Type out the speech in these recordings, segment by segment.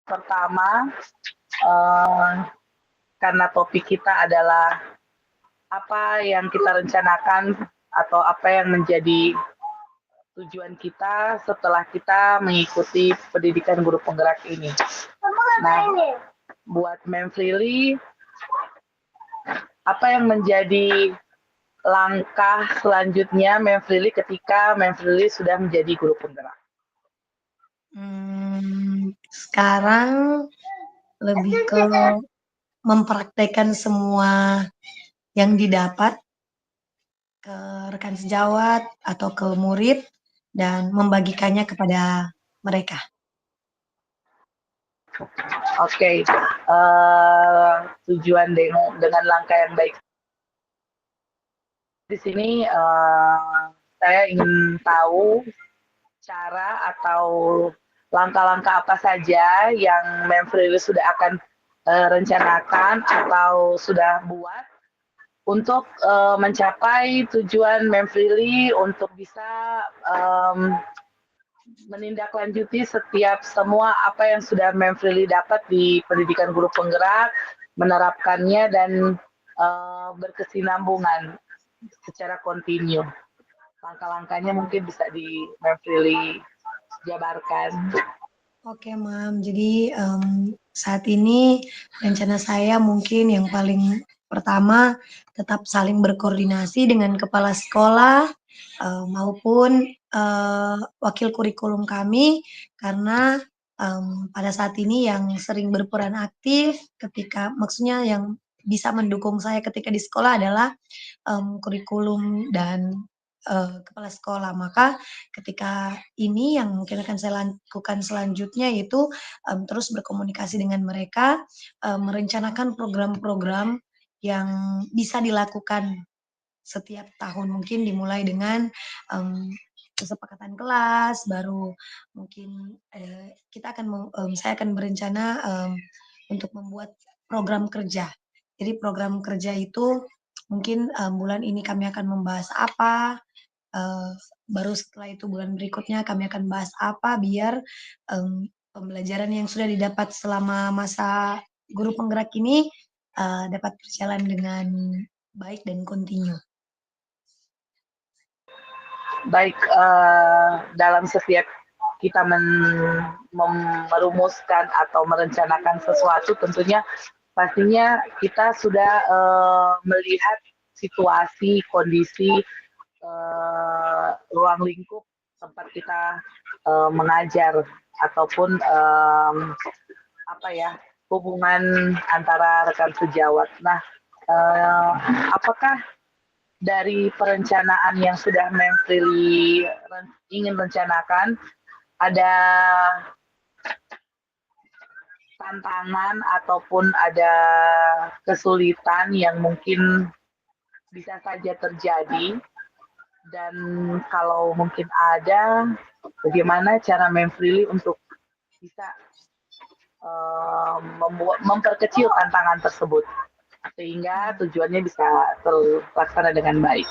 Pertama, eee, karena topik kita adalah apa yang kita rencanakan atau apa yang menjadi tujuan kita setelah kita mengikuti pendidikan guru penggerak ini. Nah, buat Memfrili, apa yang menjadi langkah selanjutnya Memfrili ketika Memfrili sudah menjadi guru penggerak? Sekarang lebih ke mempraktekkan semua yang didapat ke rekan sejawat atau ke murid dan membagikannya kepada mereka. Oke, tujuan dengan langkah yang baik di sini saya ingin tahu cara atau langkah-langkah apa saja yang Memfrili sudah akan rencanakan atau sudah buat untuk mencapai tujuan Memfrili untuk bisa menindaklanjuti setiap semua apa yang sudah Memfrili dapat di pendidikan guru penggerak, menerapkannya dan berkesinambungan secara kontinu. Langkah-langkahnya mungkin bisa di Memfrili jabarkan. Oke, Mam. Jadi saat ini rencana saya mungkin yang paling pertama tetap saling berkoordinasi dengan kepala sekolah maupun wakil kurikulum kami karena pada saat ini yang sering berperan aktif ketika maksudnya yang bisa mendukung saya ketika di sekolah adalah kurikulum dan kepala sekolah. Maka ketika ini yang mungkin akan saya lakukan selanjutnya yaitu terus berkomunikasi dengan mereka, merencanakan program-program yang bisa dilakukan setiap tahun. Mungkin dimulai dengan kesepakatan kelas, baru mungkin saya akan berencana untuk membuat program kerja. Jadi program kerja itu mungkin bulan ini kami akan membahas apa, baru setelah itu bulan berikutnya kami akan bahas apa biar pembelajaran yang sudah didapat selama masa guru penggerak ini dapat berjalan dengan baik dan kontinu. Baik, dalam setiap kita merumuskan atau merencanakan sesuatu, tentunya pastinya kita sudah melihat situasi, kondisi, ruang lingkup tempat kita mengajar ataupun hubungan antara rekan sejawat. Nah, apakah dari perencanaan yang sudah Memfrili ingin rencanakan, ada tantangan ataupun ada kesulitan yang mungkin bisa saja terjadi, dan kalau mungkin ada, bagaimana cara Memfrili untuk bisa memperkecil tantangan tersebut sehingga tujuannya bisa terlaksana dengan baik.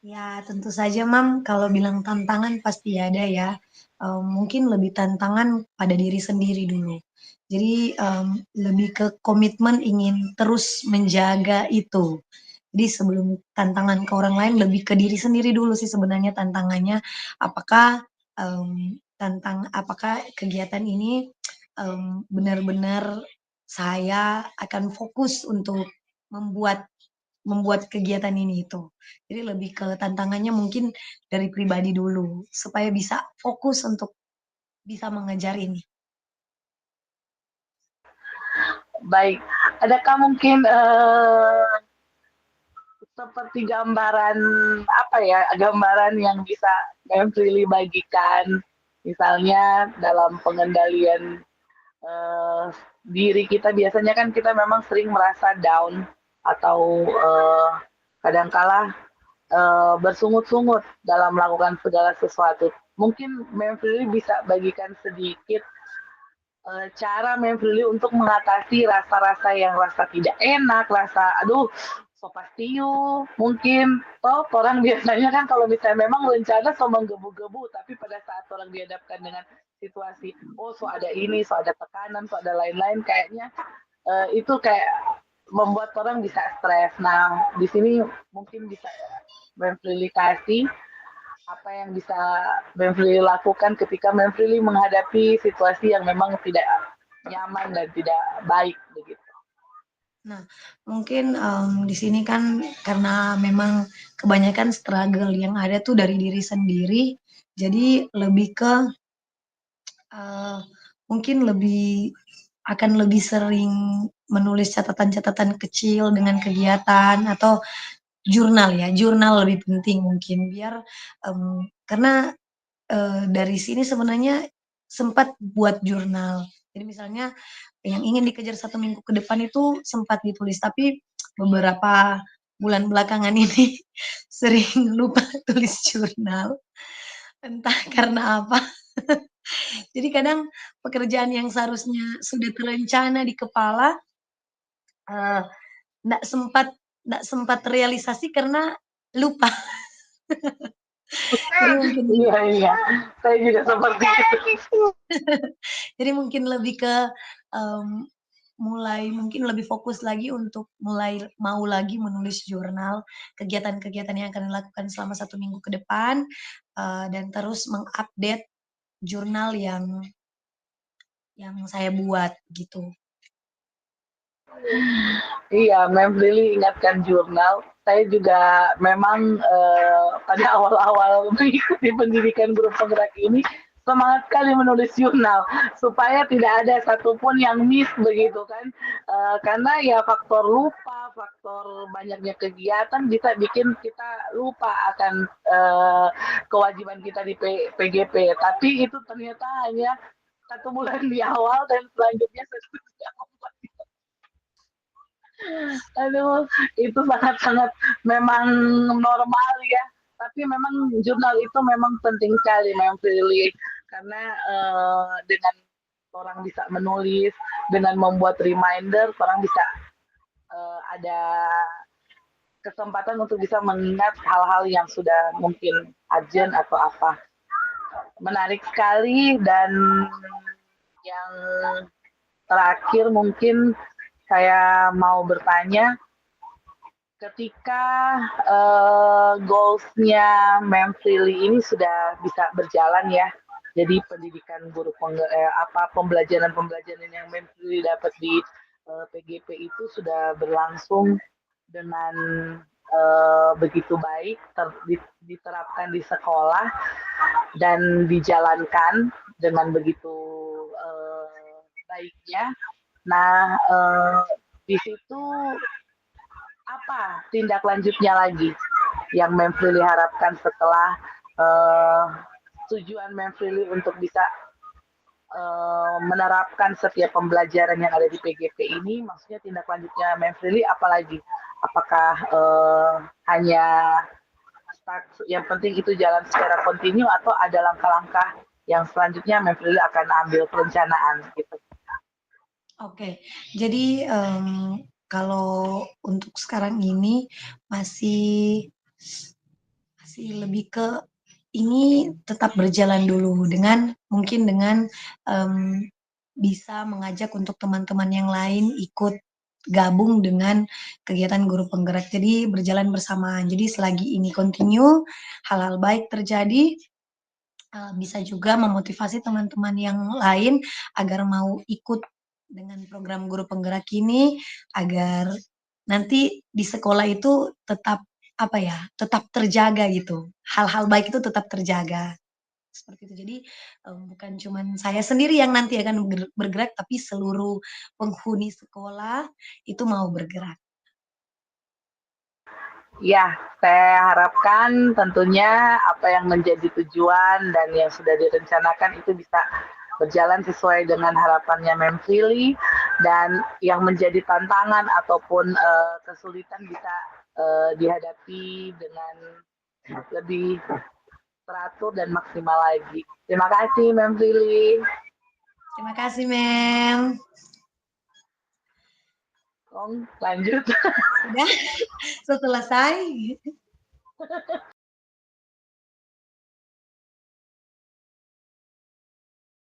Ya, tentu saja, Mam. Kalau bilang tantangan pasti ada ya. Mungkin lebih tantangan pada diri sendiri dulu. Jadi lebih ke komitmen ingin terus menjaga itu. Jadi sebelum tantangan ke orang lain, lebih ke diri sendiri dulu sih sebenarnya tantangannya. Apakah apakah kegiatan ini benar-benar saya akan fokus untuk membuat membuat kegiatan ini itu. Jadi lebih ke tantangannya mungkin dari pribadi dulu, supaya bisa fokus untuk bisa mengejar ini. Baik, adakah mungkin seperti gambaran gambaran yang bisa Memfrili bagikan, misalnya dalam pengendalian diri kita, biasanya kan kita memang sering merasa down atau kadangkala bersungut-sungut dalam melakukan segala sesuatu. Mungkin Memfrili bisa bagikan sedikit cara Memfrili untuk mengatasi rasa-rasa yang rasa tidak enak, rasa aduh sopastiu, mungkin orang biasanya kan kalau misalnya memang rencana so menggebu-gebu, tapi pada saat orang dihadapkan dengan situasi, oh so ada ini, so ada tekanan, so ada lain-lain, kayaknya itu kayak membuat orang bisa stres. Nah, di sini mungkin bisa Memfrili kasih apa yang bisa Memfrili lakukan ketika Memfrili menghadapi situasi yang memang tidak nyaman dan tidak baik begitu. Nah, mungkin di sini kan karena memang kebanyakan struggle yang ada tuh dari diri sendiri, jadi lebih ke mungkin akan lebih sering menulis catatan-catatan kecil dengan kegiatan atau jurnal ya, jurnal lebih penting mungkin biar karena dari sini sebenarnya sempat buat jurnal. Jadi misalnya yang ingin dikejar 1 minggu ke depan itu sempat ditulis, tapi beberapa bulan belakangan ini sering lupa tulis jurnal, entah karena apa. Jadi kadang pekerjaan yang seharusnya sudah terencana di kepala, eee, nggak sempat nggak sempat terrealisasi karena lupa. Jadi mungkin Iya, iya, saya juga seperti itu. jadi mungkin lebih ke, mmm, mulai mungkin lebih fokus lagi untuk mulai mau lagi menulis jurnal kegiatan-kegiatan yang akan dilakukan selama 1 minggu ke depan, dan terus mengupdate jurnal yang saya buat gitu. Iya, Memfrili ingatkan jurnal. Saya juga memang pada awal-awal mengikuti pendidikan grup penggerak ini semangat sekali menulis jurnal supaya tidak ada satupun yang miss begitu kan, karena ya faktor lupa, faktor banyaknya kegiatan bisa bikin kita lupa akan kewajiban kita di PGP. Tapi itu ternyata hanya 1 bulan di awal dan selanjutnya saya sudah membuat. Aduh, itu sangat-sangat memang normal ya. Tapi memang jurnal itu memang penting sekali, memang pilih karena dengan orang bisa menulis, dengan membuat reminder, orang bisa ada kesempatan untuk bisa mengingat hal-hal yang sudah mungkin urgent atau apa. Menarik sekali dan yang terakhir mungkin saya mau bertanya, ketika goals-nya Memfrili ini sudah bisa berjalan ya, jadi pendidikan guru pembelajaran yang Memfrili dapat di PGP itu sudah berlangsung dengan begitu baik, diterapkan di sekolah dan dijalankan dengan begitu baiknya. Nah, di situ apa tindak lanjutnya lagi yang Memfrili harapkan setelah tujuan Memfrili untuk bisa menerapkan setiap pembelajaran yang ada di PGP ini, maksudnya tindak lanjutnya Memfrili apalagi? Apakah hanya start, yang penting itu jalan secara kontinu atau ada langkah-langkah yang selanjutnya Memfrili akan ambil perencanaan gitu? Oke, jadi, kalau untuk sekarang ini masih masih lebih ke ini tetap berjalan dulu mungkin dengan, bisa mengajak untuk teman-teman yang lain ikut gabung dengan kegiatan guru penggerak. Jadi berjalan bersamaan. Jadi selagi ini continue, hal-hal baik terjadi, bisa juga memotivasi teman-teman yang lain agar mau ikut dengan program guru penggerak ini, agar nanti di sekolah itu tetap, apa ya, tetap terjaga gitu, hal-hal baik itu tetap terjaga, seperti itu. Jadi, bukan cuman saya sendiri yang nanti akan bergerak, tapi seluruh penghuni sekolah itu mau bergerak. Ya, saya harapkan tentunya apa yang menjadi tujuan dan yang sudah direncanakan itu bisa berjalan sesuai dengan harapannya Memfrili, dan yang menjadi tantangan ataupun kesulitan bisa dihadapi dengan lebih teratur dan maksimal lagi. Terima kasih Memfrili. Terima kasih, Mem. Lanjut. Sudah, selesai.